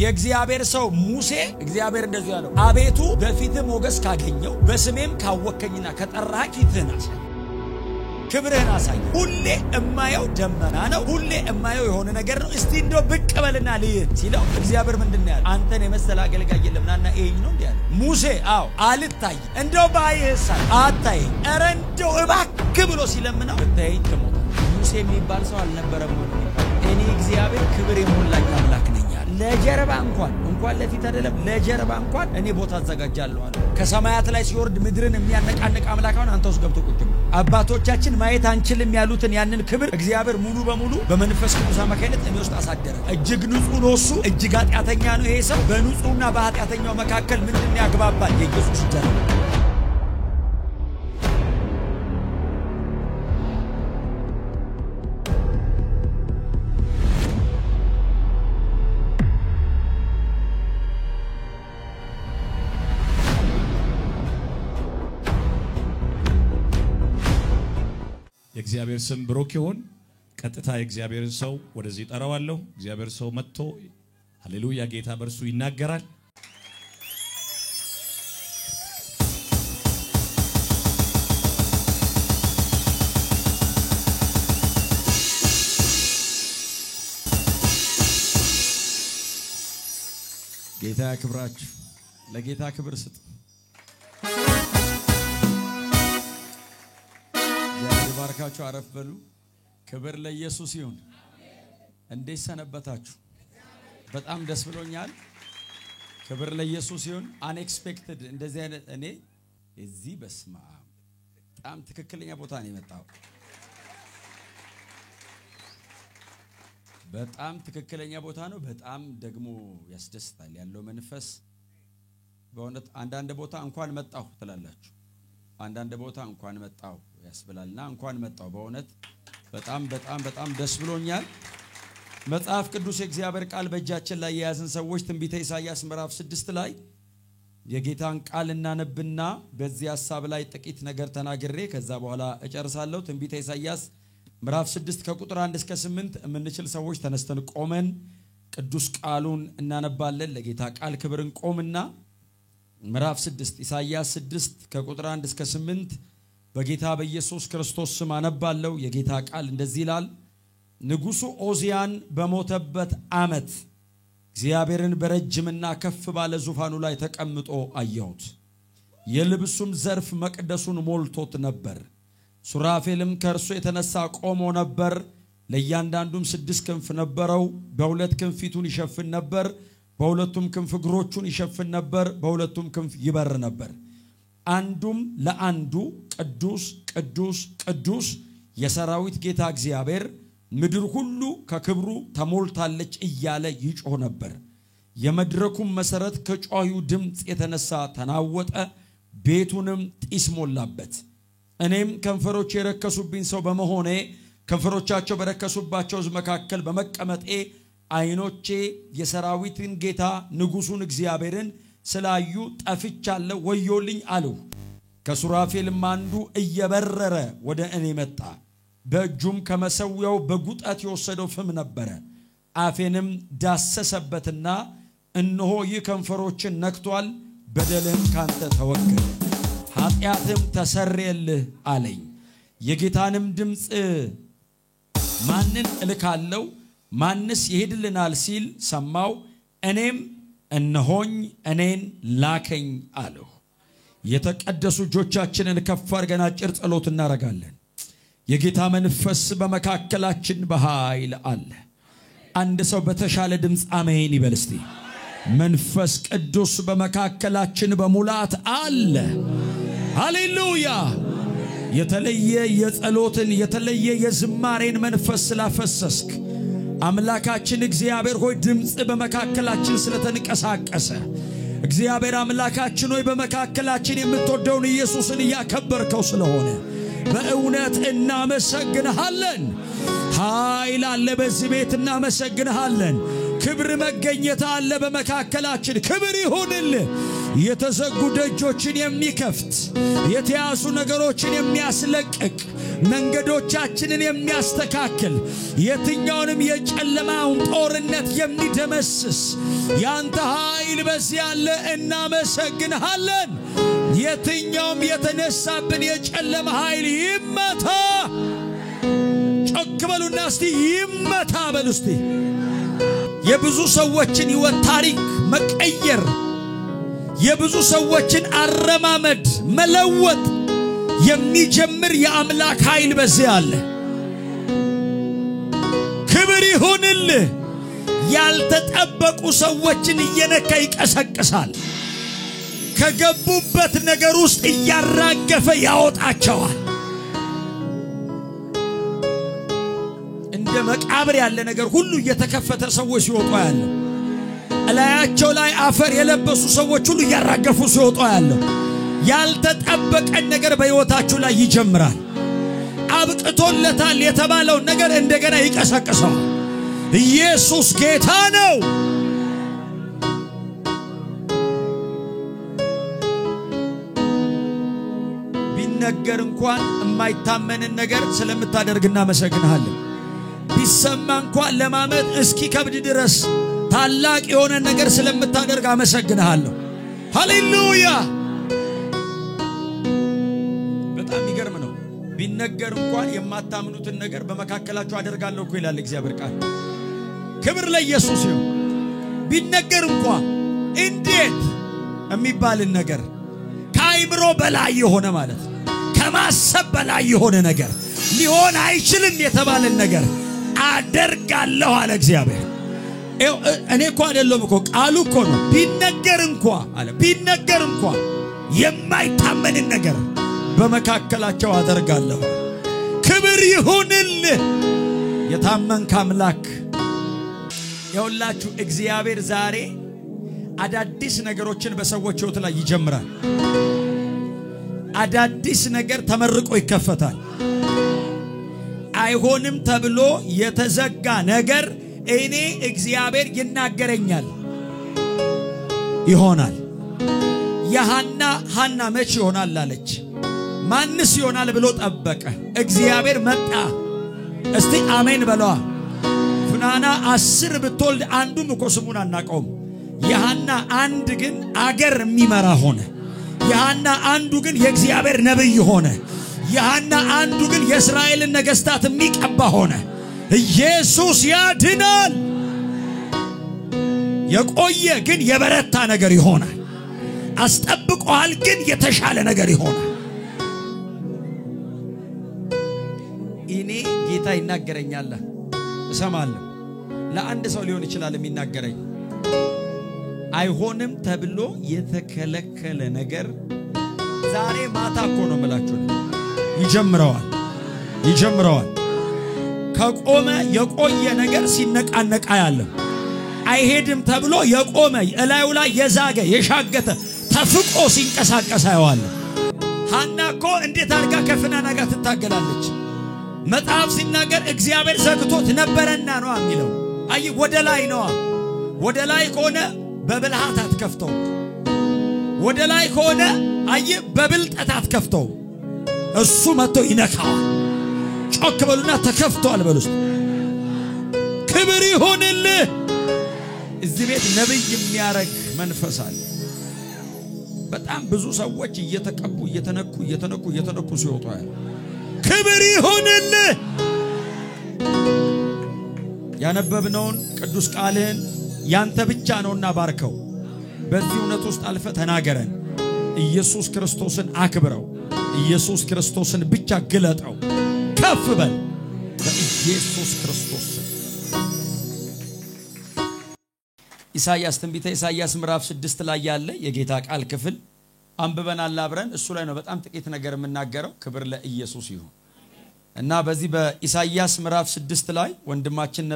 የእግዚአብሔር ሰው ሙሴ እግዚአብሔር እንደዚህ ያለው አቤቱ በፊትህ ሞገስ ካገኘው በስሜም ካወከኝና ከጠራህ ፊትህን አሳይ ክብርህን አሳይ ሁሌ እማየው ደመና ነው ሁሌ እማየው የሆነ ነገር ነው እስቲ እንደው ብቅ በልና ልይ ሲለው እግዚአብሔር ምንድነው ያለው አንተን የመሰለ አገልጋይ የለምናና ኤኝ ነው እንዴ ያለው ሙሴ አው አልታይ እንደው ባይህሳ አታይ ኧረ እንደው እባክህ ብሎ ሲለምነው ብታይ ተሞታ ሙሴ የሚባል ሰው አልነበረም እኔ እግዚአብሔር ክብር የሞላኝ አምላክ ነኝ ለጀርባ እንኳን ለፊት አይደለም ለጀርባ እንኳን እኔ ቦታ አዘጋጃለሁ አለ ከሰማያት ላይ ሲወርድ ምድርን የሚያነቃነቅ አምላካውን አንተውስ ገብቶ ቁጭ አባቶቻችን ማየት አንችልም ያሉትን ያንን ክብር እግዚአብሔር ሙሉ በሙሉ በመንፈስ ቅዱስ አማካይነት እኔ ውስጥ አሳደረ እጅግ ንጹህ ነው እሱ እጅግ ኃጢአተኛ ነው ይሄ ሰው በንጹህና በኃጢአተኛው መካከል ምንድነው ያግባባል የኢየሱስ ጀርባ እግዚአብሔር ስም ብሩክ ይሁን ቀጥታ የእግዚአብሔርን ሰው ወደዚህ ጠራዋለሁ እግዚአብሔር ሰው መጥቶ ሃሌሉያ ጌታ በርሱ ይናገራል ጌታ ያክብራችሁ ለጌታ ክብር ስጥ ባርካችሁ አረፍ በሉ ክብር ለኢየሱስ ይሁን እንዴት ሰነበታችሁ በጣም ደስ ብሎኛል ክብር ለኢየሱስ ይሁን unexpected እንደዚህ አይነት እኔ እዚህ በስማ በጣም ትክክለኛ ቦታ ነው የመጣው በጣም ትክክለኛ ቦታ ነው በጣም ደግሞ ያስደስታል ያለው መንፈስ በእውነት አንዳንድ ቦታ እንኳን መጣሁ ትላላችሁ አንዳንድ ቦታ እንኳን መጣሁ ያስብላልና እንኳን መጣው በእውነት በጣም ደስ ብሎኛል መጽሐፍ ቅዱስ የእግዚአብሔር ቃል በእጃችን ላይ የያዝን ሰዎች ትንቢተ ኢሳይያስ ምዕራፍ 6 ላይ የጌታን ቃል እናነብና በዚህ ሐሳብ ላይ ጥቂት ነገር ተናግሬ ከዛ በኋላ እጨርሳለሁ ትንቢተ ኢሳይያስ ምዕራፍ 6 ከቁጥር 1 እስከ 8 የምንችል ሰዎች ተነስተን ቆመን ቅዱስ ቃሉን እናነባለን ለጌታ ቃል ክብርን ቆምና ምዕራፍ 6 ኢሳይያስ 6 ከቁጥር 1 እስከ 8 በጌታ በኢየሱስ ክርስቶስ ስም አነባለሁ የጌታ ቃል እንደዚህ ይላል ንጉሱ ኦዚያን በሞተበት ዓመት እግዚአብሔርን በረጅምና ከፍ ባለ ዙፋኑ ላይ ተቀምጦ አየሁት የልብሱም ዘርፍ መቅደሱን ሞልቶት ነበር ሱራፌልም ከእርሱ የተነሳ ቆሞ ነበር ለእያንዳንዱም 6 ክንፍ ነበረው በሁለት ክንፍ ፊቱን ይሸፍን ነበር በሁለቱም ክንፍ እግሮቹን ይሸፍን ነበር በሁለቱም ክንፍ ይበር ነበር አንዱም ለአንዱ ቅዱስ ቅዱስ ቅዱስ የሰራዊት ጌታ እግዚአብሔር ምድር ሁሉ ከክብሩ ተሞልታለች እያለ ይጮህ ነበር የመድረኩም መሰረት ከጮዩ ድምጽ የተነሳ ተናወጠ ቤቱንም ጢስ ሞላበት እኔም ከንፈሮች የረከሱብኝ ሰው በመሆኔ ከንፈሮቻቸው በረከሱባቸው መካከል በመቀመጤ አይኖቼ የሰራዊትን ጌታ ንጉሱን እግዚአብሔርን ስላዩ ጠፍቻለሁ ወዮልኝ አለው ከሱራፌልም አንዱ እየበረረ ወደ እኔ መጣ በእጁም ከመሰዊያው በጉጣት የወሰደው ፍም ነበር አፌንም ዳሰሰበትና እነሆ ይከንፈሮችን ነክቷል በደልም ካንተ ተወገደ ኃጢአትም ተሰረየልህ አለኝ የጌታንም ድምጽ ማንን እልካለሁ ማንስ ይሄድልናል ሲል ሰማው እኔም እነሆኝ እኔን ላከኝ አለው የተቀደሱ እጆቻችንን ከፍ አድርገን አጭር ጸሎት እናረጋለን የጌታ መንፈስ በመካከላችን በኃይል አለ አንድ ሰው በተሻለ ድምጽ አሜን ይበል እስቲ መንፈስ ቅዱስ በመካከላችን በሙላት አለ ሃሌሉያ የተለየ የጸሎትን የተለየ የዝማሬን መንፈስ ስላፈሰስክ አምላካችን እግዚአብሔር ሆይ ድምጽ በመካከላችን ስለተንቀሳቀሰ እግዚአብሔር አምላካችን ሆይ በመካከላችን የምትወደውን ኢየሱስን ያከበርከው ስለሆነ በእውነት እናመሰግንሃለን ኃይል አለ በዚህ ቤት እናመሰግንሃለን ክብር መገኘት አለ በመካከላችን ክብር ይሁንልህ የተዘጉ ደጆችን የሚከፍት የተያዙ ነገሮችን የሚያስለቅቅ መንገዶቻችንን የሚያስተካክል የትኛውንም የጨለማውን ጦርነት የሚደመስስ ያንተ ኃይል በዚህ አለ እናመሰግንሃለን የትኛውም የተነሳብን የጨለማ ኃይል ይመታ ጮክ በሉና እስቲ ይመታ በሉ እስቲ የብዙ ሰዎችን ሕይወት ታሪክ መቀየር የብዙ ሰዎችን አረማመድ መለወጥ የሚጀምር የአምላክ ኃይል በዚህ አለ ክብር ይሁንልህ ያልተጠበቁ ሰዎችን እየነካ ይቀሰቅሳል ከገቡበት ነገር ውስጥ እያራገፈ ያወጣቸዋል እንደ መቃብር ያለ ነገር ሁሉ እየተከፈተ ሰዎች ሲወጡ ያለው እላያቸው ላይ አፈር የለበሱ ሰዎች ሁሉ እያራገፉ ሲወጡ ያለው ያልተጠበቀ ነገር በሕይወታችሁ ላይ ይጀምራል አብቅቶለታል የተባለው ነገር እንደገና ይቀሰቅሳል ኢየሱስ ጌታ ነው ቢነገር እንኳን የማይታመንን ነገር ስለምታደርግና መሰግንሃለን ቢሰማ እንኳን ለማመን እስኪ ከብድ ድረስ ታላቅ የሆነ ነገር ስለምታደርግ አመሰግንሃለሁ ሃሌሉያ በጣም ይገርም ነው ቢነገር እንኳን የማታምኑትን ነገር በመካከላችሁ አደርጋለሁ እኮ ይላል እግዚአብሔር ቃል ክብር ለኢየሱስ ይሁን ቢነገር እንኳን እንዴት የሚባልን ነገር ከአይምሮ በላይ የሆነ ማለት ከማሰብ በላይ የሆነ ነገር ሊሆን አይችልም የተባለን ነገር አደርጋለሁ አለ እግዚአብሔር እኔ እኮ አይደለም እኮ ቃሉ እኮ ነው ቢነገር እንኳን አለ ቢነገር እንኳን የማይታመንን ነገር በመካከላቸው አደርጋለሁ ክብር ይሁንልህ የታመንክ አምላክ ይሁንላችሁ እግዚአብሔር ዛሬ አዳዲስ ነገሮችን በሰዎች ሕይወት ላይ ይጀምራል አዳዲስ ነገር ተመርቆ ይከፈታል አይሆንም ተብሎ የተዘጋ ነገር እኔ እግዚአብሔር ይናገረኛል ይሆናል የሐና መች ይሆናል አለች ማንስ ይሆናል ብሎ ጠበቀ እግዚአብሔር መጣ እስቲ አሜን በለዋ ፍናና 10 ብትወልድ አንዱም እኮ ስሙን አናቀውም የሐና አንድ ግን አገር የሚመራ ሆነ የሐና አንዱ ግን የእግዚአብሔር ነብይ ሆነ የሐና አንዱ ግን የእስራኤልን ነገስታት የሚቀባ ሆነ ኢየሱስ ያድናል የቆየ ግን የበረታ ነገር ይሆናል አስጠብቀዋል ግን የተሻለ ነገር ይሆናል እኔ ጌታ ይናገረኛል እሰማለሁ ለአንድ ሰው ሊሆን ይችላል የሚናገረኝ አይሆንም ተብሎ የተከለከለ ነገር ዛሬ ማታ እኮ ነው መላችሁ ይጀምረዋል ከቆመ የቆየ ነገር ሲነቃነቃ ያለ አይሄድም ተብሎ የቆመ እላዩ ላይ የዛገ የሻገተ ተፍቆ ሲንቀሳቀስ ያዋል ሐና እኮ እንዴት አርጋ ከፍናና ጋር ትታገላለች መጽሐፍ ሲናገር እግዚአብሔር ዘግቶት ነበርና ነው የሚለው አይ ወደ ላይ ነው ወደ ላይ ከሆነ በብልሃት አትከፍተው ወደ ላይ ከሆነ አይ በብልጠት አትከፍተው እሱ መጥቶ ይነካዋል ጮክ በሉና ተከፍቷል በሉስ ክብር ይሁንልህ እዚህ ቤት ነብይ የሚያረግ መንፈስ አለ በጣም ብዙ ሰዎች እየተቀቡ እየተነኩ ሲወጡ ክብር ይሁንልህ ያነበብነውን ቅዱስ ቃልህን ያንተ ብቻ ነውና ባርከው በዚህ እውነት ውስጥ አልፈ ተናገረን ኢየሱስ ክርስቶስን አክብረው ኢየሱስ ክርስቶስን ብቻ ግለጠው ከፍ በል በኢየሱስ ክርስቶስ ኢሳይያስ ትንቢተ ኢሳይያስ ምዕራፍ 6 ላይ ያለ የጌታ ቃል ክፍል አንብበናል አብረን እሱ ላይ ነው በጣም ጥቂት ነገር የምናገረው ክብር ለኢየሱስ ይሁን እና በዚህ በኢሳይያስ ምዕራፍ 6 ላይ ወንድማችን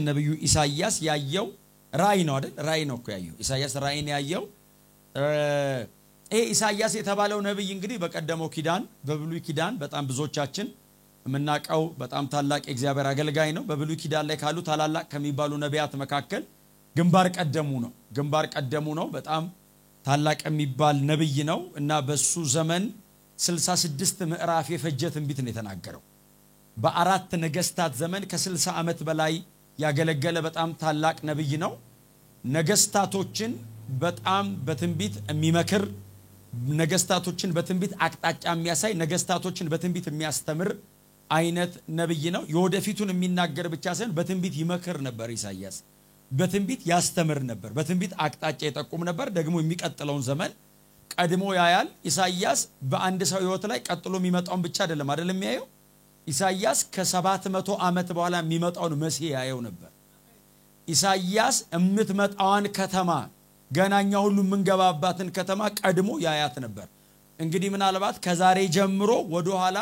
ነብዩ ኢሳይያስ ያየው ራእይ ነው አይደል ራእይ ነው እኮ ያየው ኢሳይያስ ራእይን ያየው ኢሳይያስ የተባለው ነብይ እንግዲህ በቀደመው ኪዳን በብሉይ ኪዳን በጣም ብዙዎቻችን የምናቀው በጣም ታላቅ እግዚአብሔር አገልጋይ ነው በብሉይ ኪዳን ላይ ካሉ ታላላቅ ከሚባሉ ነቢያት መካከል ግንባር ቀደሙ ነው በጣም ታላቅ የሚባል ነብይ ነው እና በሱ ዘመን 66 ምዕራፍ የፈጀ ትንቢት ነው የተናገረው። በአራት ነገስታት ዘመን ከ60 ዓመት በላይ ያገለገለ በጣም ታላቅ ነብይ ነው። ነገስታቶችን በጣም በትንቢት የሚመክር፣ ነገስታቶችን በትንቢት አቅጣጫ የሚያሳይ፣ ነገስታቶችን በትንቢት የሚያስተምር አይነት ነብይ ነው። የወደፊቱን የሚናገር ብቻ ሳይሆን በትንቢት ይመክር ነበር ኢሳይያስ። በትንቢት ያስተምር ነበር፣ በትንቢት አቅጣጫ ይጠቁም ነበር። ደግሞ የሚቀጥለውን ዘመን ቀድሞ ያያል። ኢሳይያስ በአንድ ሰው ህይወት ላይ ቀጥሎ የሚመጣውን ብቻ አይደለም የሚያየው። ኢሳይያስ ከ700 ዓመት በኋላ የሚመጣውን መሲህ ያየው ነበር። ኢሳይያስ የምትመጣዋን ከተማ ገናኛ ሁሉ የምንገባባትን ከተማ ቀድሞ ያያት ነበር። እንግዲህ ምናልባት ከዛሬ ጀምሮ ወደ ኋላ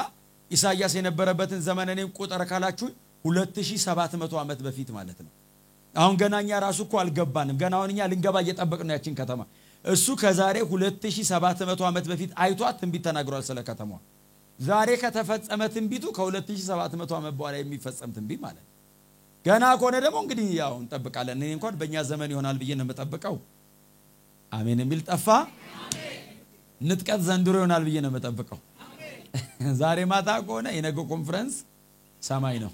ኢሳይያስ የነበረበትን ዘመን እኔም ቁጥር ካላችሁ 2700 ዓመት በፊት ማለት ነው። አሁን ገናኛ ራሱ እኮ አልገባንም። ገናውንኛ ልንገባ እየጠበቅን ነው ያቺን ከተማ። እሱ ከዛሬ 2700 ዓመት በፊት አይቷት ትንቢት ተናግሯል ስለ ከተማዋ። ዛሬ ከተፈጸመ ትንቢቱ ከ2700 ዓመት በኋላ የሚፈጸም ትንቢት ማለት ነው። ገና ከሆነ ደግሞ እንግዲህ ያው እንጠብቃለን። እኔ እንኳን በእኛ ዘመን ይሆናል ብዬ ነው የምጠብቀው። አሜን የሚል ጠፋ። ንጥቀት ዘንድሮ ይሆናል ብዬ ነው የምጠብቀው። ዛሬ ማታ ከሆነ የነገው ኮንፈረንስ ሰማይ ነው።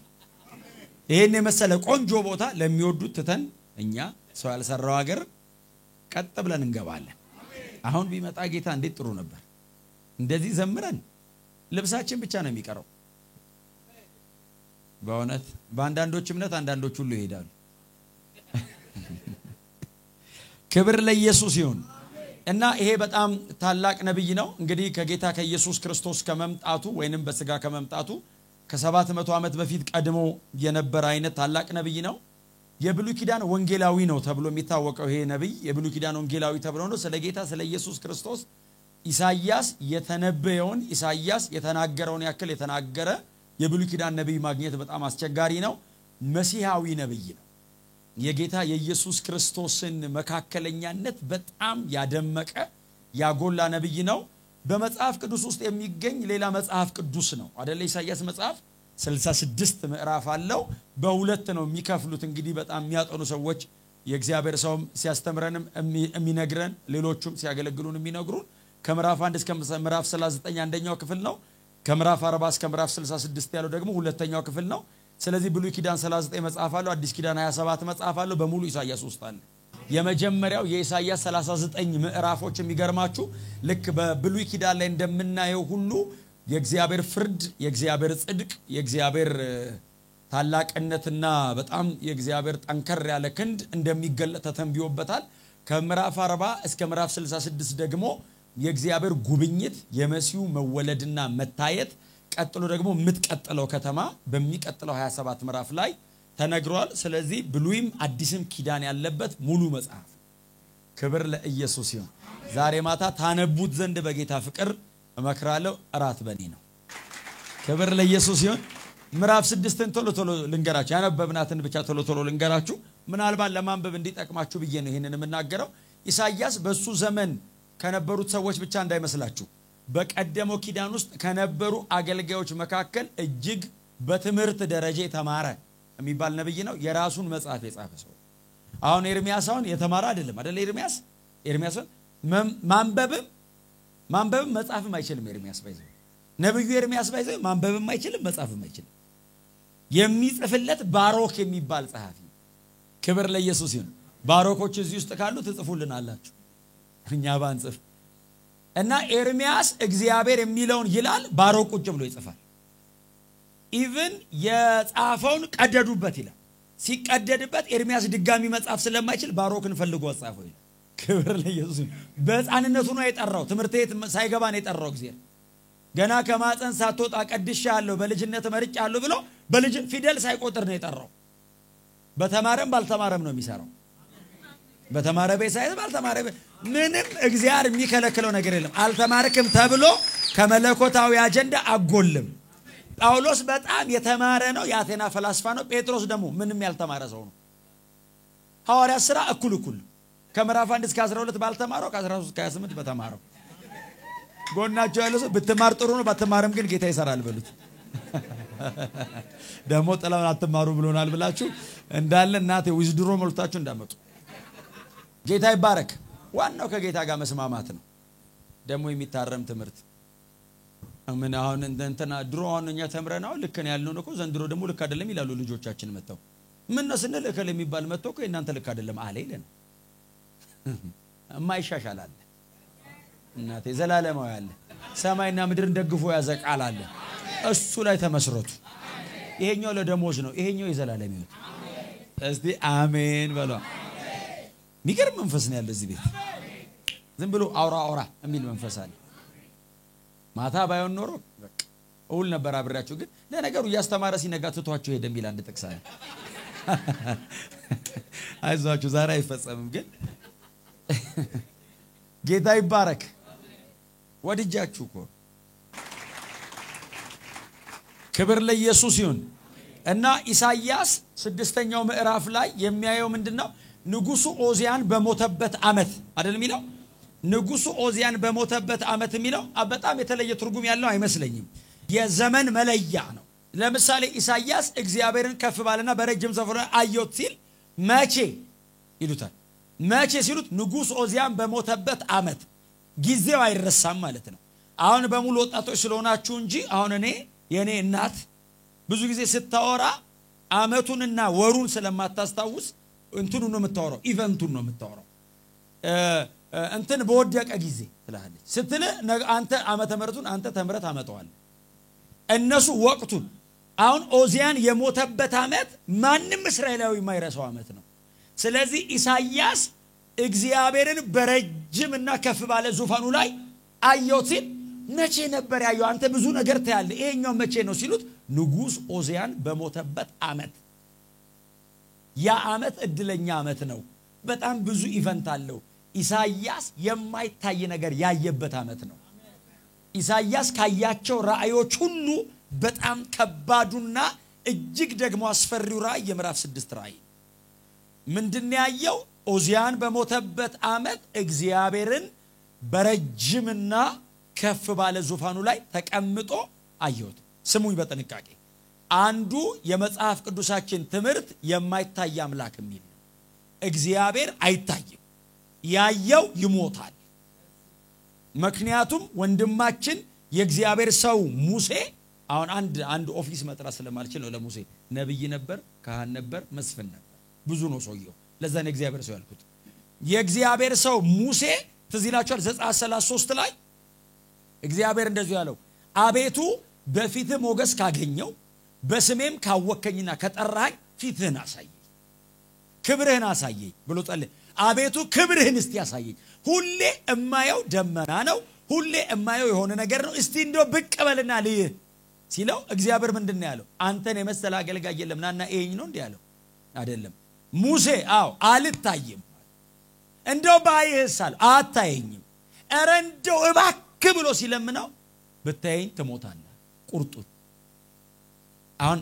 ይሄን የመሰለ ቆንጆ ቦታ ለሚወዱት ትተን እኛ ሰው ያልሰራው ሀገር ቀጥ ብለን እንገባለን። አሁን ቢመጣ ጌታ እንዴት ጥሩ ነበር። እንደዚህ ዘምረን ልብሳችን ብቻ ነው የሚቀረው። በእውነት በአንዳንዶች እምነት አንዳንዶች ሁሉ ይሄዳሉ። ክብር ለኢየሱስ ይሁን። እና ይሄ በጣም ታላቅ ነብይ ነው። እንግዲህ ከጌታ ከኢየሱስ ክርስቶስ ከመምጣቱ ወይንም በስጋ ከመምጣቱ ከ700 ዓመት በፊት ቀድሞ የነበረ አይነት ታላቅ ነብይ ነው። የብሉይ ኪዳን ወንጌላዊ ነው ተብሎ የሚታወቀው ይሄ ነብይ የብሉይ ኪዳን ወንጌላዊ ተብሎ ነው። ስለ ጌታ ስለ ኢየሱስ ክርስቶስ ኢሳይያስ የተነበየውን ኢሳይያስ የተናገረውን ያክል የተናገረ የብሉይ ኪዳን ነብይ ማግኘት በጣም አስቸጋሪ ነው። መሲሃዊ ነብይ ነው። የጌታ የኢየሱስ ክርስቶስን መካከለኛነት በጣም ያደመቀ ያጎላ ነብይ ነው። በመጽሐፍ ቅዱስ ውስጥ የሚገኝ ሌላ መጽሐፍ ቅዱስ ነው አይደል? ኢሳይያስ መጽሐፍ 66 ምዕራፍ አለው። በሁለት ነው የሚከፍሉት። እንግዲህ በጣም የሚያጠኑ ሰዎች የእግዚአብሔር ሰውም ሲያስተምረንም የሚነግረን ሌሎቹም ሲያገለግሉን የሚነግሩን ከምዕራፍ 1 እስከ ምዕራፍ 39 አንደኛው ክፍል ነው። ከምዕራፍ 40 እስከ ምዕራፍ 66 ያለው ደግሞ ሁለተኛው ክፍል ነው። ስለዚህ ብሉይ ኪዳን 39 መጽሐፍ አለው፣ አዲስ ኪዳን 27 መጽሐፍ አለው። በሙሉ ኢሳይያስ ውስጥ አለ። የመጀመሪያው የኢሳይያስ 39 ምዕራፎች የሚገርማችሁ ልክ በብሉይ ኪዳን ላይ እንደምናየው ሁሉ የእግዚአብሔር ፍርድ፣ የእግዚአብሔር ጽድቅ፣ የእግዚአብሔር ታላቅነትና በጣም የእግዚአብሔር ጠንከር ያለ ክንድ እንደሚገለጥ ተተንብዮበታል። ከምዕራፍ 40 እስከ ምዕራፍ 66 ደግሞ የእግዚአብሔር ጉብኝት፣ የመሲሁ መወለድና መታየት፣ ቀጥሎ ደግሞ የምትቀጥለው ከተማ በሚቀጥለው 27 ምዕራፍ ላይ ተነግሯል። ስለዚህ ብሉይም አዲስም ኪዳን ያለበት ሙሉ መጽሐፍ። ክብር ለኢየሱስ ይሁን። ዛሬ ማታ ታነቡት ዘንድ በጌታ ፍቅር እመክራለሁ። እራት በኔ ነው። ክብር ለኢየሱስ ይሁን። ምዕራፍ 6ን ቶሎ ልንገራችሁ። ያነበብናትን ብቻ ቶሎ ልንገራችሁ። ምናልባት ለማንበብ እንዲጠቅማችሁ ብዬ ነው ይሄንን የምናገረው። ኢሳይያስ በሱ ዘመን ከነበሩት ሰዎች ብቻ እንዳይመስላችሁ በቀደመው ኪዳን ውስጥ ከነበሩ አገልጋዮች መካከል እጅግ በትምህርት ደረጃ የተማረ የሚባል ነብይ ነው። የራሱን መጽሐፍ የጻፈ ሰው። አሁን ኤርሚያስ አሁን የተማረ አይደለም አይደል? ኤርሚያስ ማንበብም መጻፍም አይችልም። ኤርሚያስ ባይዘው ነብዩ ኤርሚያስ ባይዘው ማንበብም አይችልም መጻፍም አይችልም። የሚጽፍለት ባሮክ የሚባል ጸሐፊ። ክብር ለኢየሱስ ይሁን። ባሮኮች እዚህ ውስጥ ካሉ ትጽፉልናላችሁ፣ እኛ ባንጽፍ። እና ኤርሚያስ እግዚአብሔር የሚለውን ይላል፣ ባሮክ ቁጭ ብሎ ይጽፋል። ኢቭን የጻፈውን ቀደዱበት ይላል። ሲቀደድበት ኤርሚያስ ድጋሚ መጻፍ ስለማይችል ባሮክን ፈልጎ ጻፈው ይላል። ክብር ለኢየሱስ። በሕፃንነቱ ነው የጠራው። ትምህርት ቤት ሳይገባ ነው የጠራው እግዚአብሔር። ገና ከማፀን ሳትወጣ ቀድሻለሁ በልጅነት መርጫለሁ ብሎ በልጅ ፊደል ሳይቆጥር ነው የጠራው። በተማረም ባልተማረም ነው የሚሰራው። በተማረ ቤት ሳይዝ ባልተማረ ምንም እግዚአብሔር የሚከለክለው ነገር የለም። አልተማርክም ተብሎ ከመለኮታዊ አጀንዳ አጎልም። ጳውሎስ በጣም የተማረ ነው፣ የአቴና ፈላስፋ ነው። ጴጥሮስ ደግሞ ምንም ያልተማረ ሰው ነው። ሐዋርያት ሥራ እኩል ከምዕራፍ 1 እስከ 12 ባልተማረው ከ13 እስከ 28 በተማረው። ጎናቸው ያለው ሰው ብትማር ጥሩ ነው፣ ባትማርም ግን ጌታ ይሰራል በሉት። ደግሞ ጥላውን አትማሩ ብሎናል ብላችሁ እንዳለ እናቴ ዊዝድሮ ሞልታችሁ እንዳመጡ። ጌታ ይባረክ። ዋናው ከጌታ ጋር መስማማት ነው። ደግሞ የሚታረም ትምህርት ምን አሁን እንትና ድሮ አሁን እኛ ተምረናው ልክ ነው ያልነው እኮ ዘንድሮ ደግሞ ልክ አይደለም ይላሉ ልጆቻችን መተው ምን ነው ስንል እከለ የሚባል መተው እኮ እናንተ ልክ አይደለም አለ ይለን የማይሻሻል አለ እናቴ ዘላለማው ያለ ሰማይና ምድርን ደግፎ ያዘቃል አለ እሱ ላይ ተመስረቱ ይሄኛው ለደሞዝ ነው ይሄኛው የዘላለም ህይወት እስቲ አሜን በሉ ሚገርም መንፈስ ነው ያለ እዚህ ቤት ዝም ብሎ አውራ የሚል መንፈስ አለ ማታ ባይሆን ኖሮ በቃ ሁሉ ነበር አብራችሁ ግን ለነገሩ ያስተማረ ሲነጋ ትቷቸው ሄደ የሚል አንድ ጥቅስ አለ አይዟችሁ ዛሬ አይፈጸምም ግን ጌታ ይባረክ ወድጃችሁ እኮ ክብር ለኢየሱስ ይሁን እና ኢሳይያስ 6ኛው ምዕራፍ ላይ የሚያየው ምንድነው ንጉሱ ኦዚያን በሞተበት አመት አይደል የሚለው ንጉሱ ኦዚያን በሞተበት አመት የሚለው በጣም የተለየ ትርጉም ያለው አይመስለኝም የዘመን መለያ ነው ለምሳሌ ኢሳይያስ እግዚአብሔርን ከፍ ባለና በረጅም ዘፈን አየሁት ሲል መቼ ይሉታል መቼ ሲሉት ንጉስ ኦዚያን በሞተበት አመት ጊዜው አይረሳም ማለት ነው አሁን በሙሉ ወጣቶች ስለሆናችሁ እንጂ አሁን የኔ እናት ብዙ ጊዜ ስታወራ አመቱንና ወሩን ስለማታስታውስ እንትኑን ነው የምታወራው ኢቨንቱን ነው የምታወራው እንትን በወደቀ ጊዜ ትላለች ስትል አንተ ዓመተ ምህረቱን አንተ ተምረት አመጣዋል እነሱ ወቅቱን አሁን ኦዚያን የሞተበት አመት ማንንም እስራኤላዊ የማይረሳው አመት ነው ስለዚህ ኢሳይያስ እግዚአብሔርን በረጅምና ከፍ ባለ ዙፋኑ ላይ አየሁት ሲል መቼ ነበር ያየው አንተ ብዙ ነገር ታያለ ይሄኛው መቼ ነው ሲሉት ንጉስ ኦዚያን በሞተበት አመት ያ አመት እድለኛ አመት ነው በጣም ብዙ ኢቨንት አለው ኢሳይያስ የማይታይ ነገር ያየበት አመት ነው ኢሳይያስ ካያቸው ራእዮች ሁሉ በጣም ከባዱና እጅግ ደግሞ አስፈሪው ራእይ የምዕራፍ 6 ራእይ ምንድነው ያየው ኦዚያን በሞተበት አመት እግዚአብሔርን በረጅምና ከፍ ባለ ዙፋኑ ላይ ተቀምጦ አየሁት ስሙኝ በጥንቃቄ አንዱ የመጽሐፍ ቅዱሳችን ትምህርት የማይታይ አምላክ የሚል ነው እግዚአብሔር አይታይም ያየው ይሞታል ምክንያቱም ወንድማችን የእግዚአብሔር ሰው ሙሴ አሁን አንድ ኦፊስ መጥራት ስለማልችል ነው ለሙሴ ነብይ ነበር ካህን ነበር መስፍን ነበር ብዙ ነው ሰውየው ለዛ ነው እግዚአብሔር ሰው ያልኩት የእግዚአብሔር ሰው ሙሴ ትዝላችኋል ዘጸአት 33 ላይ እግዚአብሔር እንደዚህ ያለው አቤቱ በፊት ሞገስ ካገኘው በስሜም ካወከኝና ከጠራኝ ፊትህን አሳየኝ ክብርህን አሳየኝ ብሎ ጸለየ አቤቱ ክብርህን እስቲ ያሳየኝ ሁሌ እማየው ደመና ነው ሁሌ እማየው የሆነ ነገር ነው እስቲ እንደው ብቅ በልና ልይ ሲለው እግዚአብሔር ምንድነው ያለው አንተን የመሰለ አገልጋይ የለምናና እየኝ ነው እንዴ ያለው አይደለም ሙሴ አው አልታየም እንደው ባይህሳል አታየኝም ኧረ እንደው እባክህ ብሎ ሲለምነው ብታየኝ ትሞታለህ ቁርጡን አሁን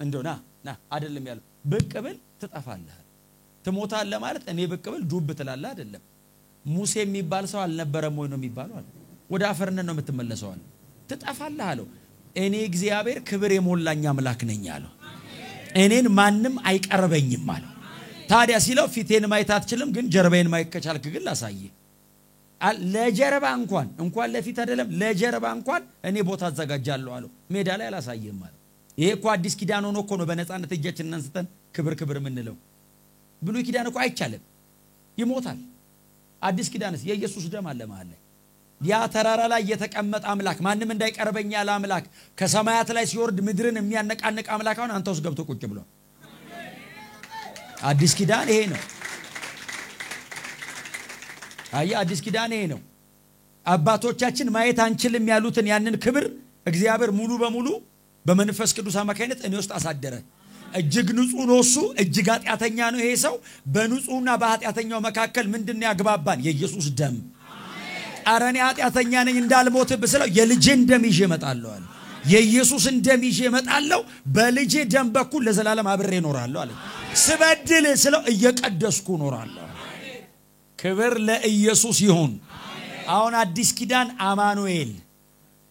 እንደው ና አይደለም ያለው ብቅ ብል ትጠፋለህ ትሞታለህ ማለት እኔ ብቅ ብል ዱብ ትላለህ አይደለም ሙሴ የሚባል ሰው አልነበረም ወይ ነው የሚባለው አለ ወደ አፈርነት ነው የምትመለሰው አለ ትጠፋለህ አለው እኔ እግዚአብሔር ክብር የሞላኝ አምላክ ነኝ አለው እኔን ማንንም አይቀርበኝም አለው ታዲያ ሲለው ፊቴን ማየት አትችልም ግን ጀርባዬን ማየት ከቻልክ ግን ላሳየ ለጀርባ እንኳን ለፊት አይደለም ለጀርባ እንኳን እኔ ቦታ አዘጋጃለሁ አለው ሜዳ ላይ አላሳየም አለው ይሄ እኮ አዲስ ኪዳን ሆኖ እኮ ነው በነጻነት እጃችንን አንስተን ክብር ምንለው ብሉይ ኪዳን እኮ አይቻልም ይሞታል አዲስ ኪዳንስ የኢየሱስ ደም አለ ማለት ላይ ያ ተራራ ላይ የተቀመጠ አምላክ ማንንም እንዳይቀርበኝ ያለ አምላክ ከሰማያት ላይ ሲወርድ ምድርን የሚያነቃንቅ አምላክ አሁን አንተውስ ገብቶ ቁጭ ብሎ አዲስ ኪዳን ይሄ ነው አዲስ ኪዳን ይሄ ነው አባቶቻችን ማየት አንችልም ያሉትን ያንን ክብር እግዚአብሔር ሙሉ በሙሉ በመንፈስ ቅዱስ አማካይነት እኔ ውስጥ አሳደረ እጅግ ንጹህ ነው እሱ እጅግ ኃጢአተኛ ነው ይሄ ሰው በንጹህና በኃጢአተኛው መካከል ምንድነው ያግባባን የኢየሱስ ደም አረኔ ኃጢአተኛ ነኝ እንዳልሞት ብስለው የልጄን ደም ይዤ እመጣለሁ አለ የኢየሱስን ደም ይዤ እመጣለሁ በልጄ ደም በኩል ለዘላለም አብሬ እኖራለሁ አለ ስበድል ስለው እየቀደስኩ እኖራለሁ ክብር ለኢየሱስ ይሁን አሁን አዲስ ኪዳን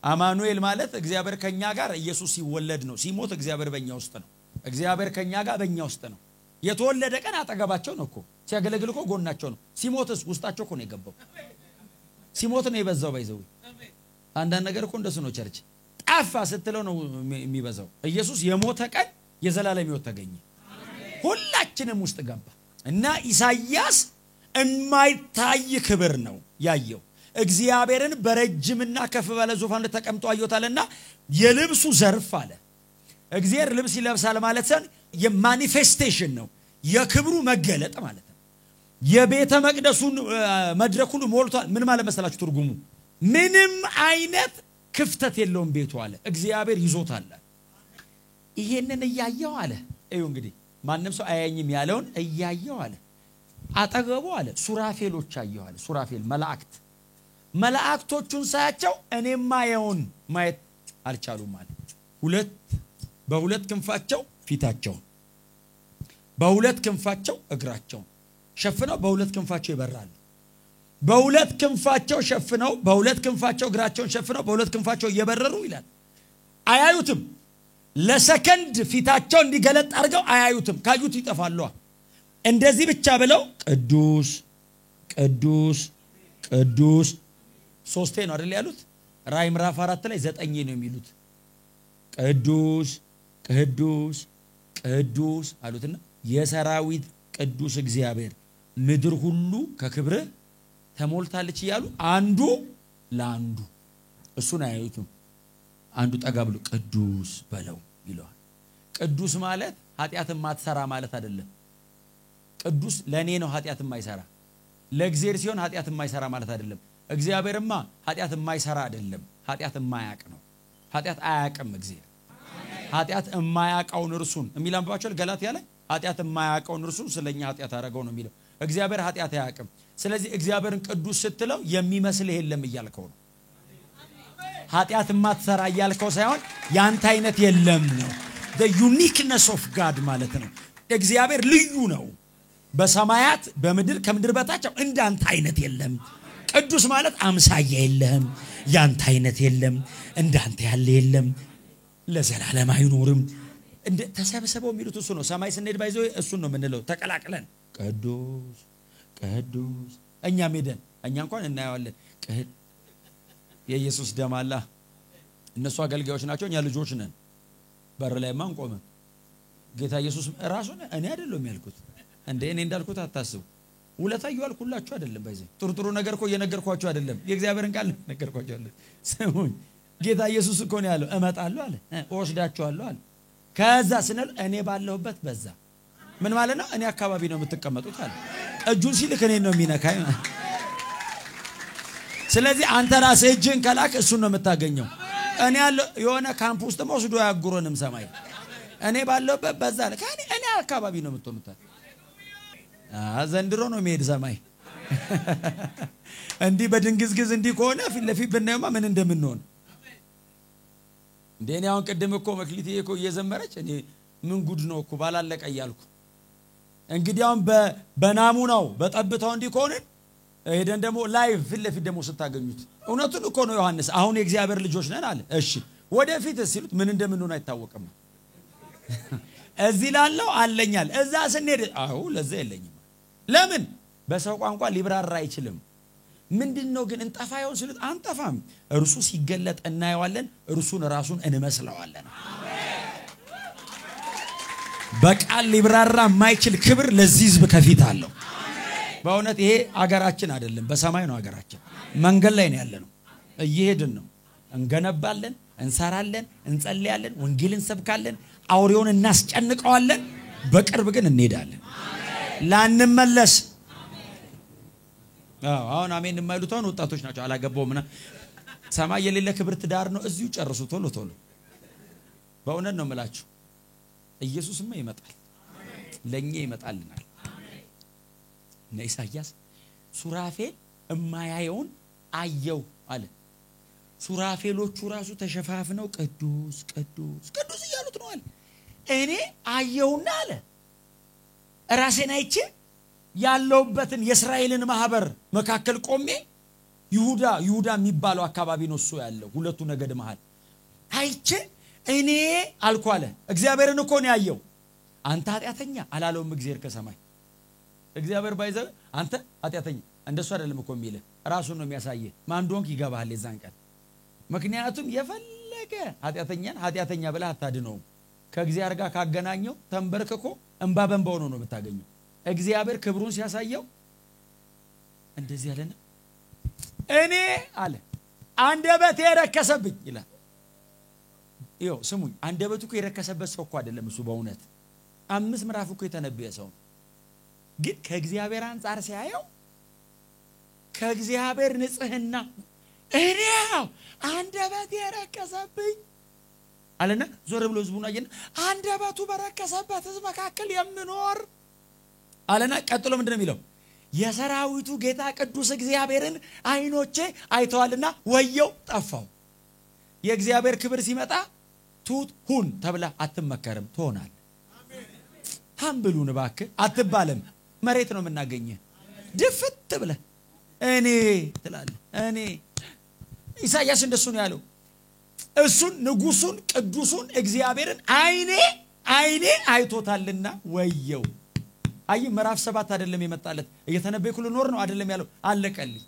አማኑኤል ማለት እግዚአብሔር ከኛ ጋር ኢየሱስ ሲወለድ ነው ሲሞት እግዚአብሔር በእኛ ውስጥ ነው እግዚአብሔር ከኛ ጋር በእኛ ውስጥ ነው የተወለደ ቀን አጠገባቸው ነው እኮ ሲያገለግል እኮ ጎናቸው ነው ሲሞትስ ውስጣቸው እኮ ነው የገባው ሲሞት ነው የበዛው ባይዘው አንዳንድ ነገር እኮ እንደሱ ነው ቸርች ጠፋ ስትለው ነው የሚበዛው። ኢየሱስ የሞተ ቀን የዘላለም ሕይወት ተገኘ፣ ሁላችንም ውስጥ ገባ እና ኢሳይያስ የማይታይ ክብር ነው ያየው። እግዚአብሔርን በረጅምና ከፍ ባለ ዙፋን ላይ ተቀምጦ አየውታልና የልብሱ ዘርፍ አለ። እግዚአብሔር ልብስ ይለብሳል ማለት ሳይሆን የማኒፌስቴሽን ነው፣ የክብሩ መገለጥ ማለት ነው። የቤተ መቅደሱን መድረኩን ሞልቷል። ምን ማለት መሰላችሁ ትርጉሙ? ምንም አይነት ክፍተት የለውም ቤቱ አለ። እግዚአብሔር ይዞታል። ይሄንን እያየው አለ። እዩ እንግዲህ ማንንም ሰው አያየኝም ያለውን እያየው አለ። አጠገቡ አለ ሱራፌሎች አየው አለ። ሱራፌል መላእክቶቹን ሳያቸው እኔማ የውን ማየት አልቻሉም አለ። በሁለት ክንፋቸው ፊታቸውን፣ በሁለት ክንፋቸው እግራቸውን ሸፍነው በሁለት ክንፋቸው ይበራሉ። በሁለት ክንፋቸው ሸፍነው በሁለት ክንፋቸው እግራቸውን ሸፍነው በሁለት ክንፋቸው እየበረሩ ይላል። አያዩትም። ለሰከንድ ፊታቸው እንዲገለጥ አድርገው አያዩትም። ካዩት ይጠፋሉ። እንደዚህ ብቻ ብለው ቅዱስ ቅዱስ ቅዱስ ሶስቴ ነው አይደል ያሉት? ራዕይ ምዕራፍ 4 ላይ 9 ነው የሚሉት። ቅዱስ ቅዱስ ቅዱስ አሉትና የሰራዊት ቅዱስ እግዚአብሔር ምድር ሁሉ ከክብር ተሞልታለች ይያሉ አንዱ ለአንዱ እሱን አያዩትም። አንዱ ጠጋ ብሎ ቅዱስ በለው ይለዋል። ቅዱስ ማለት ኃጢአትን ማትሰራ ማለት አይደለም። ቅዱስ ለኔ ነው ኃጢአት የማይሰራ። ለእግዚአብሔር ሲሆን ኃጢአት የማይሰራ ማለት አይደለም። እግዚአብሔርማ ኃጢአት የማይሰራ አይደለም፣ ኃጢአት የማያቅ ነው። ኃጢአት አያቅም እግዚአብሔር። ኃጢአት የማያቀውን እርሱን የሚላምባቸው ገላትያ ላይ ኃጢአት የማያቀውን እርሱን ስለኛ ኃጢአት አደረገው ነው የሚለው። እግዚአብሔር ኃጢአት አያቅም። ስለዚህ እግዚአብሔርን ቅዱስ ስትለው የሚመስል የለም እያልከው ነው። ኃጢአት ማትሰራ እያልከው ሳይሆን ያንተ አይነት የለም ነው። the uniqueness of God ማለት ነው። እግዚአብሔር ልዩ ነው። በሰማያት በምድር ከምድር በታቸው እንዳንተ አይነት የለም። ቅዱስ ማለት አምሳያ የለም፣ ያንተ አይነት የለም፣ እንዳንተ ያለ የለም፣ ለዘላለም አይኖርም። እንደ ተሰብስበው የሚሉት እሱ ነው። ሰማይ ስንሄድ ባይዘው እሱን ነው የምንለው ተቀላቅለን ቅዱስ ቅዱስ። እኛ ሄደን እኛ እንኳን እናየዋለን። የኢየሱስ ደም አለ። እነሱ አገልጋዮች ናቸው፣ እኛ ልጆች ነን። በር ላይ ማን ቆመ? ጌታ ኢየሱስ ራሱ እኔ አይደለም ያልኩት እንዴ? እኔ እንዳልኩት አታስቡ። ውለታዩ አልኩላችሁ አይደለም። ባይዘው ጥሩ ነገር እኮ እየነገርኳችሁ አይደለም፣ የእግዚአብሔርን ቃል ነገርኳችሁ አይደለም። ስሙኝ፣ ጌታ ኢየሱስ እኮ ነው ያለው እመጣለሁ አለ፣ እወስዳችኋለሁ አለ። ከዛ ስንል እኔ ባለሁበት በዛ ምን ማለት ነው? እኔ አካባቢ ነው የምትቀመጡት አለ። እጁን ሲልክ እኔን ነው የሚነካኝ። ስለዚህ አንተ ራስህ እጅን ከላክ እሱን ነው የምታገኘው። እኔ ያለው የሆነ ካምፕ ውስጥ ወስዶ ያጉረንም ሰማይ እኔ ባለሁበት በዛ አለ። እኔ አካባቢ ነው የምትሆኑት። ዘንድሮ ነው የሚሄድ ሰማይ እንዲህ በድንግዝግዝ እንዲህ ከሆነ ፊት ለፊት ብናየውማ ምን እንደምንሆን እንደኔ አሁን ቅድም እኮ መክሊት እኮ እየዘመረች እኔ ምን ጉድ ነው እኮ ባላለቀ እያልኩ እንግዲህ አሁን በናሙናው በጠብታው እንዲህ ከሆነ ሄደን ደግሞ ላይቭ ፊት ለፊት ደግሞ ስታገኙት እውነቱን እኮ ነው ዮሐንስ አሁን የእግዚአብሔር ልጆች ነን አለ። እሺ ወደፊት ሲሉት ምን እንደምንሆን አይታወቅም። እዚህ ላለው አለኛል እዛ ስንሄድ አው ለዛ የለኝም። ለምን በሰው ቋንቋ ሊብራራ አይችልም። ምንድነው ግን እንጠፋ ይሆን ሲሉት አንጠፋም። እርሱ ሲገለጥ እናየዋለን፣ እርሱን ራሱን እንመስለዋለን። በቃል ሊብራራ የማይችል ክብር ለዚህ ህዝብ ከፊት አለው። በእውነት ይሄ አገራችን አይደለም፣ በሰማይ ነው አገራችን። መንገድ ላይ ነው ያለነው፣ እየሄድን ነው። እንገነባለን፣ እንሰራለን፣ እንጸልያለን፣ ወንጌልን ሰብካለን፣ አውሬውን እናስጨንቀዋለን። በቅርብ ግን እንሄዳለን ላንመለስ። አሁን አሜን የማይሉት አሁን ወጣቶች ናቸው። አላገባውምና ሰማይ የሌለ ክብር ትዳር ነው። እዚሁ ጨርሱ ቶሎ ቶሎ። በእውነት ነው የምላችሁ ኢየሱስማ ይመጣል፣ ለኛ ይመጣልናል። እና ኢሳይያስ ሱራፌል እማያየውን አየው አለ። ሱራፌሎቹ ራሱ ተሸፋፍነው ቅዱስ ቅዱስ ቅዱስ እያሉት ነው አለ። እኔ አየውና አለ ራሴን አይቼ ያለውበትን የእስራኤልን ማህበር መካከል ቆሜ ይሁዳ የሚባለው አካባቢ ነው እሱ ያለው ሁለቱ ነገድ መሃል አይቼ እኔ አልኩ አለ። እግዚአብሔርን እኮ ነው ያየው። አንተ ኃጢአተኛ አላለውም እግዚአብሔር ከሰማይ። እግዚአብሔር ባይዘ አንተ ኃጢአተኛ እንደሱ አይደለም እኮ የሚልህ ራሱን ነው የሚያሳየህ። ማን እንደሆንክ ይገባሃል የዛን ቀን። ምክንያቱም የፈለገ ኃጢአተኛ ብለህ አታድነው ከእግዚአብሔር ጋር ካገናኘው ተንበርክኮ እንባ በእንባ ሆኖ ነው የምታገኘው እግዚአብሔር ክብሩን ሲያሳየው እንደዚህ ያለና እኔ አለ አንደበቴ የረከሰብኝ ይላል ይው ስሙኝ አንደበቱ እኮ የረከሰበት ሰው እኮ አይደለም እሱ በእውነት 5 ምዕራፍ እኮ የተነበየ ሰው ግን ከእግዚአብሔር አንፃር ሲያየው ከእግዚአብሔር ንጽህና እኔ አንደበቴ የረከሰብኝ አለና ዞር ብሎ ህዝቡን አየና አንደበቱ በረከሰበት ህዝብ መካከል የምኖር አለና ቀጥሎ ምንድነው የሚለው የሰራዊቱ ጌታ ቅዱስ እግዚአብሔርን አይኖቼ አይተዋልና ወየው ጠፋው የእግዚአብሔር ክብር ሲመጣ ቱት ሁን ተብላ አትመከርም ትሆናል ሃምብሉን ባክ አትባለም መሬት ነው የምናገኘ ድፍት ብለ እኔ ትላለ እኔ ኢሳይያስ እንደሱ ነው ያለው እሱን ንጉሱን ቅዱሱን እግዚአብሔርን አይኔ አይቶታልና ወየው አይ ምዕራፍ 7 አይደለም የመጣለት እየተነበየኩ ልኖር ነው አይደለም ያለው አለቀልኝ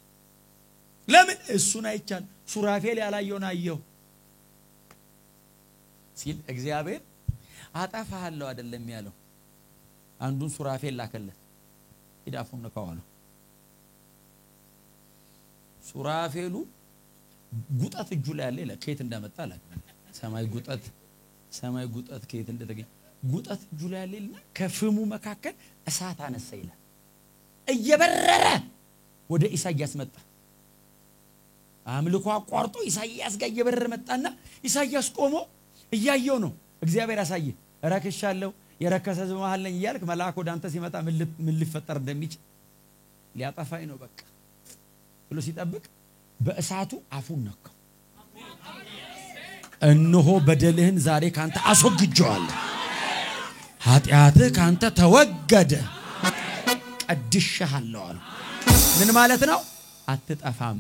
ለምን እሱን አይቻል ሱራፌል ያላየውን አየው ሲል እግዚአብሔር አጠፋሃለሁ አይደለም ያለው አንዱን ሱራፌል ላከለት ይዳፉን ነካዋለው ሱራፌሉ ጉጣት እጁ ላይ ያለ ከየት እንዳመጣ አለ ሰማይ ጉጣት ከየት እንደተገኘ ጉጣት እጁ ላይ ያለና ከፍሙ መካከል እሳት አነሳ ይላል እየበረረ ወደ ኢሳይያስ መጣ አምልኮ አቋርጦ ኢሳይያስ ጋር እየበረረ መጣና ኢሳይያስ ቆሞ እያየው ነው እግዚአብሔር ያሳየ ረክሻለሁ የረከሰ ህዝብ መሃል ነኝ ይያልክ መልአክ ወደ አንተ ሲመጣ ምን ሊፈጠር እንደሚችል ሊያጠፋኝ ነው በቃ ብሎ ሲጠብቅ በእሳቱ አፉን ነካው እነሆ በደልህን ዛሬ ካንተ አስወግጄዋለሁ ኃጢአትህ ካንተ ተወገደ ቀድሼሃለሁ አለ ምን ማለት ነው አትጠፋም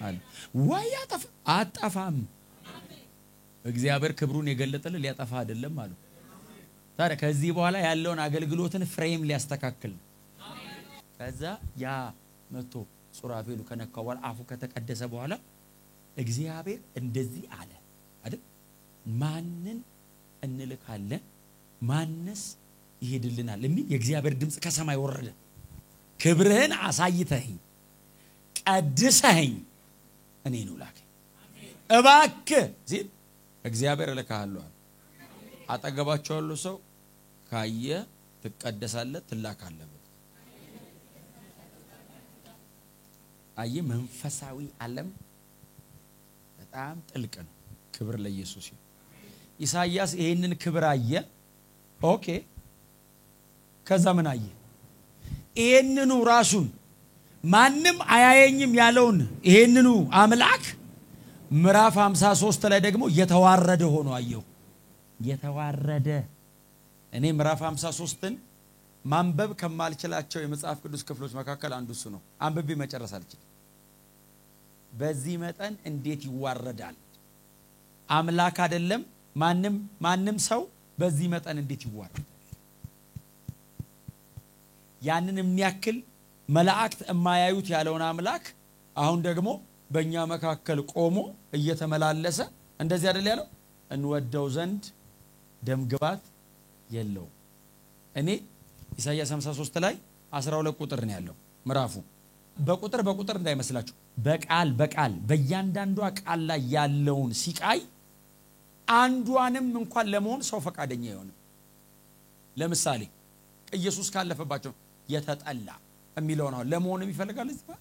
አለ ወይ አትጠፋም እግዚአብሔር ክብሩን የገለጠልህ ሊያጠፋ አይደለም አለ ታዲያ ከዚህ በኋላ ያለውን አገልግሎትን ፍሬም ሊያስተካክል ከዛ ያ መጥቶ ሱራፌሉ ከነካው በኋላ አፉ ከተቀደሰ በኋላ እግዚአብሔር እንደዚህ አለ አይደል ማንን እንልካለን ማንስ ይሄድልናል የሚል የእግዚአብሔር ድምጽ ከሰማይ ወረደ ክብርህን አሳይተኸኝ ቀድሰኸኝ እኔን ላከኝ እባክህ ሲል እግዚአብሔር ልካሃለሁ አጠገባቸው ያለው ሰው ካየ ትቀደሳለህ ትላካለህ አይ መንፈሳዊ ዓለም በጣም ጥልቅ ነው ክብር ለኢየሱስ ይሁን ኢሳይያስ ይሄንን ክብር አየ ኦኬ ከዛ ምን አየ ይሄንኑ ራሱን ማንንም አያየኝም ያለውን ይሄንኑ አምላክ ምዕራፍ 53 ላይ ደግሞ የተዋረደ ሆኖ አየው የተዋረደ እኔ ምዕራፍ 53ን ማንበብ ከማልችላቸው የመጽሐፍ ቅዱስ ክፍሎች መካከል አንዱ እሱ ነው አንብቤ መጨረስ አልችልም በዚህ መጠን እንዴት ይዋረዳል አምላክ አይደለም ማንንም ሰው በዚህ መጠን እንዴት ይዋረዳል ያንን የሚያክል መላእክት የማያዩት ያለውን አምላክ አሁን ደግሞ በእኛ መካከል ቆሞ እየተመላለሰ እንደዚህ አይደል ያለው እንወደው ዘንድ ደምግባት የለው እኔ ኢሳይያስ 53 ላይ 12 ቁጥር ነው ያለው ምዕራፉ በቁጥር እንዳይመስላችሁ በቃል በእያንዳንዷ ቃል ላይ ያለውን ሲቃይ አንዷንም እንኳን ለመሆን ሰው ፈቃደኛ ይሆን ለምሳሌ ኢየሱስ ካለፈባቸው የተጠላ የሚለው ነው ለመሆን የሚፈልጋል እዚህ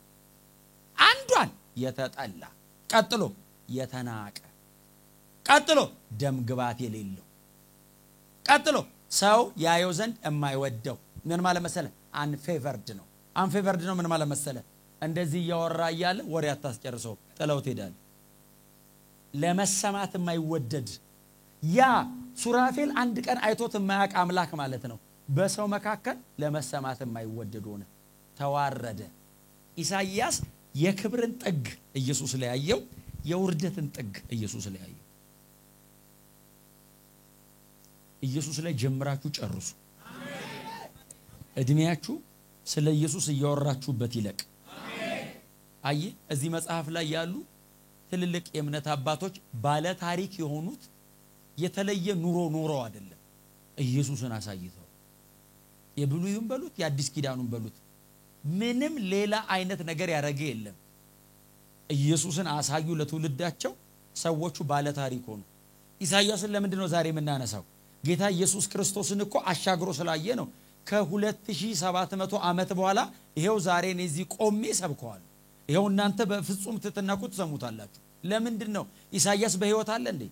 አንዷን የተጠላ ቀጥሎ የተናቀ ቀጥሎ ደምግባት የሌለው ቀጥሎ ሰው ያየው ዘንድ የማይወደው ምን ማለት መሰለ አንፌቨርድ ነው ምን ማለት መሰለ እንደዚህ ያወራ ይያለ ወሬ አታስጨርሰው ጥለው ትሄዳል ለመሰማት የማይወደድ ያ ሱራፌል አንድ ቀን አይቶት የማያውቅ አምላክ ማለት ነው በሰው መካከል ለመሰማት የማይወደድ ሆነ ተዋረደ ኢሳይያስ የክብርን ጥግ ኢየሱስ ላይ ያየው የውርደትን ጥግ ኢየሱስ ላይ ያየው ኢየሱስ ላይ ጀምራችሁ ጨርሱ እድሜያችሁ ስለ ኢየሱስ እያወራችሁበት ይለቅ አይ እዚህ መጽሐፍ ላይ ያሉ ትልልቅ የእምነት አባቶች ባለ ታሪክ የሆኑት የተለየ ኑሮ ኖረው አይደለም ኢየሱስን አሳይተው የብሉይም በሉት የአዲስ ኪዳኑም በሉት ምንም ሌላ አይነት ነገር ያረገ የለም ኢየሱስን አሳዩ ለትውልዳቸው ሰዎቹ ባለ ታሪክ ሆኑ ኢሳይያስን ለምንድን ነው ዛሬ የምናነሳው ጌታ ኢየሱስ ክርስቶስን እኮ አሻግሮ ስላየ ነው ከ2700 ዓመት በኋላ ይሄው ዛሬ እዚህ ቆሜ ሰብከዋል ይሄው እናንተ በፍጹም ትተናኩ ተሰሙታላችሁ ለምንድን ነው ኢሳይያስ በህይወት አለ እንዴ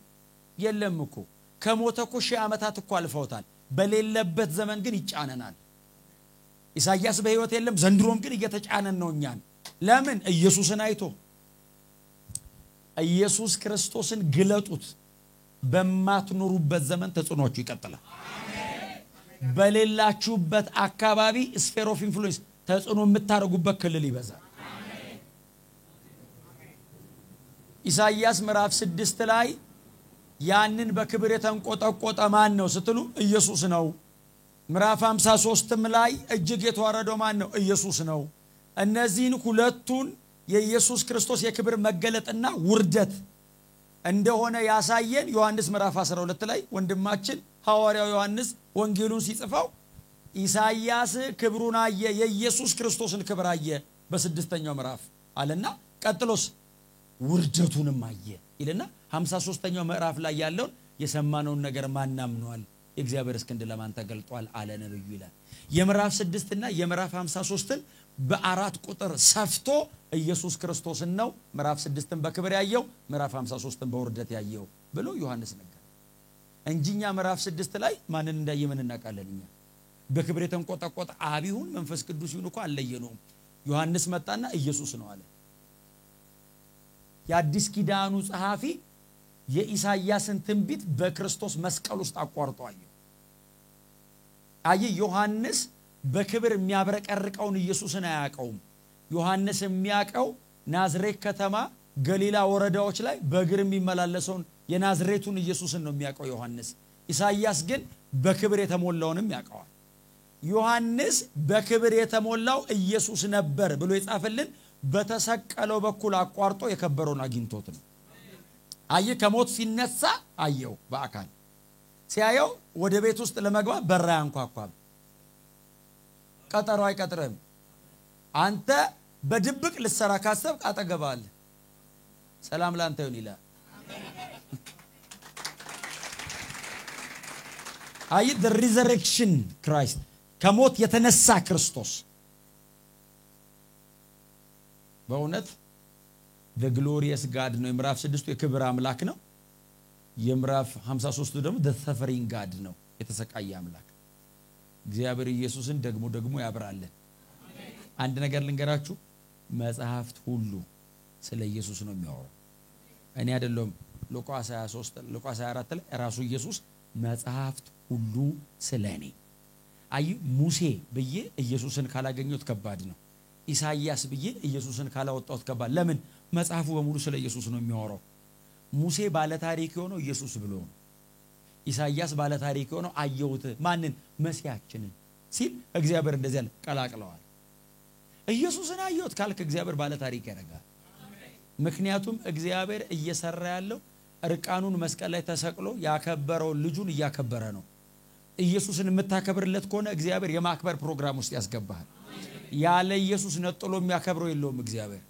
የለም እኮ ከሞተ እኮ ሺህ ዓመታት እኮ አልፈውታል በሌለበት ዘመን ግን ይጫነናል ኢሳይያስ በህይወት የለም ዘንድሮም ግን እየተጫነን ነው እኛን ለምን ኢየሱስን አይቶ ኢየሱስ ክርስቶስን ግለጡት በማትኖሩበት ዘመን ተጽዕኖቹ ይቀጥላል አሜን በሌላችሁበት አካባቢ ስፌር ኦፍ ኢንፍሉዌንስ ተጽዕኖ የምታረጉበት ክልል ይበዛል አሜን ኢሳይያስ ምዕራፍ 6 ላይ ያንን በክብር የተንቆጠቆጠ ማን ነው ስትሉ ኢየሱስ ነው ምዕራፍ 53 ላይ እጅግ የተዋረደው ማን ነው ኢየሱስ ነው እነዚህን ሁለቱን የኢየሱስ ክርስቶስ የክብር መገለጥና ውርደት እንደሆነ ያሳየን ዮሐንስ ምዕራፍ 12 ላይ ወንድማችን ሐዋርያው ዮሐንስ ወንጌሉን ሲጽፈው ኢሳይያስ ክብሩን አየ የኢየሱስ ክርስቶስን ክብር አየ በ6ኛው ምዕራፍ አለና ቀጥሎስ ውርደቱንም አየ ይልና 53ኛው ምዕራፍ ላይ ያለው የሰማነውን ነገር ማናምኗል እግዚአብሔር እስከ እንደ ለማን ተገልጧል አለ ነብዩ ይላል የምዕራፍ 6 እና የምዕራፍ 53ን በአራት ቁጥር ሰፍቶ ኢየሱስ ክርስቶስን ነው ምዕራፍ 6ን በክብር ያየው ምዕራፍ 53ን በውርደት ያየው ብሎ ዮሐንስ ነገር እንጂኛ ምዕራፍ 6 ላይ ማንን እንዳየመን እናቃለንኛ በክብር የተንቆጠቆጠ አብ ይሁን መንፈስ ቅዱስ ይሁን እኮ አለየነው ዮሐንስ መጣና ኢየሱስ ነው አለ የአዲስ ኪዳኑ ጸሐፊ የኢሳይያስን ትንቢት በክርስቶስ መስቀል ውስጥ አቋርጦ አየ ዮሐንስ በክብር የሚያብረቀርቀውን ኢየሱስን አያቀውም ዮሐንስ የሚያቀው ናዝሬት ከተማ ገሊላ ወረዳዎች ላይ በእግር የሚመላለሰውን የናዝሬቱን ኢየሱስን ነው የሚያቀው ዮሐንስ ኢሳይያስ ግን በክብር የተሞላውንም ያቀዋል ዮሐንስ በክብር የተሞላው ኢየሱስ ነበር ብሎ የጻፈልን በተሰቀለው በኩል አቋርጦ የከበረውን አግኝቶት ነው አየ ከሞት ሲነሳ አየው በአካል ሲያየው ወደ ቤት ውስጥ ለመግባት በራ ያንኳኳም ቀጠሮ አይቀጥረም አንተ በድብቅ ልሰራ ካሰብ አጠገባል ሰላም ላንተ ይሁን ይላል አይ the resurrection Christ ከሞት የተነሳ ክርስቶስ በእውነት the glorious God ነው የምዕራፍ 6 የክብር አምላክ ነው የምዕራፍ 53 ደግሞ the suffering God ነው የተሰቃየ አምላክ እግዚአብሔር ኢየሱስን ደግሞ ያብራለን አንድ ነገር ልንገራችሁ መጽሐፍት ሁሉ ስለ ኢየሱስ ነው የሚያወራው እኔ አይደለም ሉቃስ 23 ሉቃስ 24 ላይ ራሱ ኢየሱስ መጽሐፍት ሁሉ ስለኔ አይ ሙሴ በየ ኢየሱስን ካላገኙት ከባድ ነው ኢሳይያስ በየ ኢየሱስን ካላወጣውት ከባድ ለምን መጽሐፉ በሙሉ ስለ ኢየሱስ ነው የሚያወራው ሙሴ ባለ ታሪክ ሆኖ ኢየሱስ ብሎ ኢሳይያስ ባለ ታሪክ ሆኖ አየውት ማንን መሲያችንን ሲል እግዚአብሔር እንደዚህ ያለ ቀላቅለዋል ኢየሱስን አየውት ካልክ እግዚአብሔር ባለ ታሪክ ያረጋል ምክንያቱም እግዚአብሔር እየሰራ ያለው እርቃኑን መስቀል ላይ ተሰቅሎ ያከበረው ልጁን ያከበረ ነው ኢየሱስን የምታከብርለት ከሆነ እግዚአብሔር የማክበር ፕሮግራም ውስጥ ያስገባሃል ያለ ኢየሱስ ነጥሎ የሚያከብረው የለውም እግዚአብሔር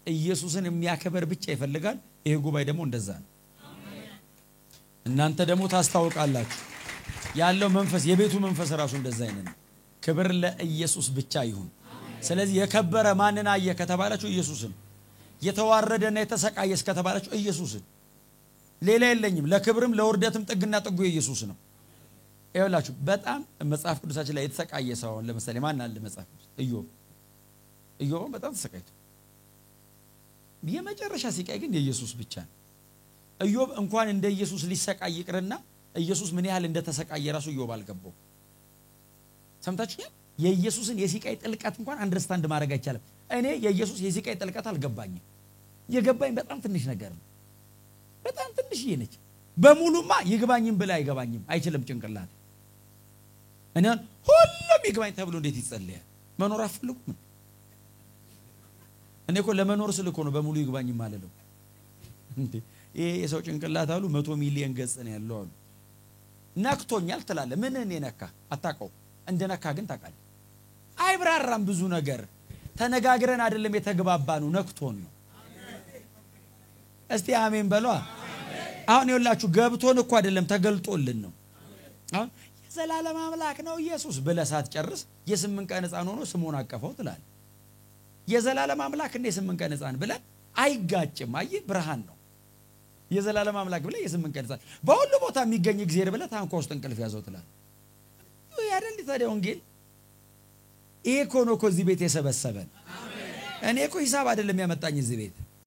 ኢየሱስን የሚያከብር ብቻ ይፈልጋል ይሄ ጉባኤ ደግሞ እንደዛ ነው እናንተ ደግሞ ታስተዋውቃላችሁ ያለው መንፈስ የቤቱ መንፈስ ራሱ እንደዛ አይነን ክብር ለኢየሱስ ብቻ ይሁን ስለዚህ የከበረ ማንና ከተባላችሁ ኢየሱስን የተዋረደና የተሰቃየስ ከተባላችሁ ኢየሱስን ሌላ የለኝም ለክብርም ለውርደትም ጥግና ጥጉ ኢየሱስ ነው ይኸውላችሁ በጣም መጽሐፍ ቅዱሳችን ላይ የተሰቃየ ሰው ለምሳሌ ማን አለ መጽሐፍ ኢዮብ በጣም ተሰቃይቶ የመጨረሻ ሲቃይ ግን የኢየሱስ ብቻ ነው ኢዮብ እንኳን እንደ ኢየሱስ ሊሰቃይ ይቅርና ኢየሱስ ምን ያህል እንደተሰቃየ ራሱ ኢዮብ አልገባው ሰምታችሁኛል የኢየሱስን የሲቃይ ጥልቀት እንኳን አንደርስታንድ ማድረግ አይቻልም እኔ የኢየሱስ የሲቃይ ጥልቀት አልገባኝም የገባኝ በጣም ትንሽ ነገር ነው በጣም ትንሽ ነች በሙሉማ ይግባኝም ብላ አይገባኝም አይችልም ጭንቅላት እኔ ሁሉም ይግባኝ ተብሎ እንዴት ይጸልያል መኖር አፈልጉም እኔ እኮ ለመኖር ስልኮ ነው በሙሉ ይግባኝም ማለለው ይሄ የሰው ጭንቅላት አሉ 100 ሚሊዮን ገጽ ነው ያለው አሉ ነክቶኛል ትላለ ምን እኔ ነካ አታቀው እንደነካ ግን ታውቃለህ አይብራራም ብዙ ነገር ተነጋግረን አይደለም የተግባባነው ነክቶን ነው እስቲ አሜን በሏ አሁን ይኸውላችሁ ገብቶን እኮ አይደለም ተገልጦልን ነው አሁን የዘላለም አምላክ ነው ኢየሱስ ብለሳት ጨርስ የ8 ቀን ሕፃን ሆኖ ስሙን አቀፈው ትላል የዘላለም አምላክ እንደ የ8 ቀን ሕፃን ብለ አይጋጭም አይ ብርሃን ነው የዘላለም አምላክ ብለ የ8 ቀን ሕፃን በሁሉ ቦታ የሚገኝ እግዚአብሔር ብለ ታንኳ ውስጥ እንቅልፍ ያዘው ትላል ያደል ታዲያ ወንጌል ይሄ እኮ ነው እዚህ ቤት የሰበሰበን እኔ እኮ ሂሳብ አይደለም ያመጣኝ እዚህ ቤት